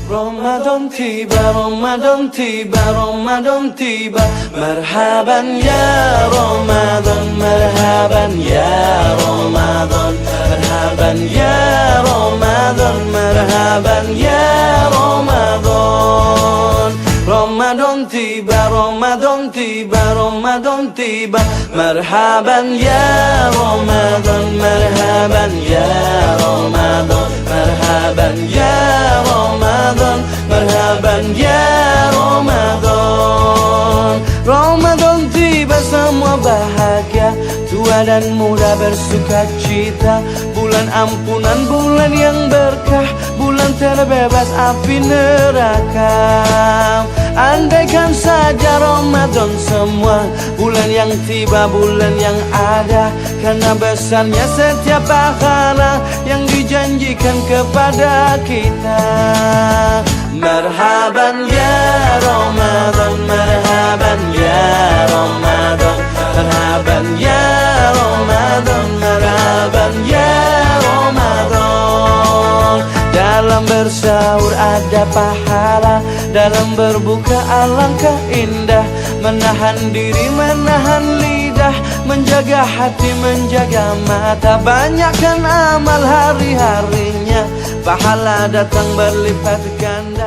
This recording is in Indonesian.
Ramadan tiba, Ramadan tiba, Ramadan tiba. Marhaban ya Ramadan, marhaban ya Ramadan, marhaban ya Ramadan, marhaban ya Ramadan. Ramadan tiba, Ramadan tiba, Ramadan tiba. Marhaban ya Ramadan, marhaban ya Ramadan, marhaban ya Ramadan, marhaban ya Ramadan. Ramadan tiba, semua bahagia, tua dan muda bersuka cita. Bulan ampunan, bulan yang berkah, bulan terbebas api neraka. Andaikan saja Ramadan semua, bulan yang tiba, bulan yang ada, karena besarnya setiap pahala yang dijanjikan kepada kita. Marhaban ya Ramadan, marhaban ya Ramadan, marhaban ya Ramadan, marhaban ya Ramadan. Dalam bersahur ada pahala, dalam berbuka alangkah indah. Menahan diri, menahan lidah, menjaga hati, menjaga mata. Banyakkan amal hari-harinya, pahala datang berlipat ganda.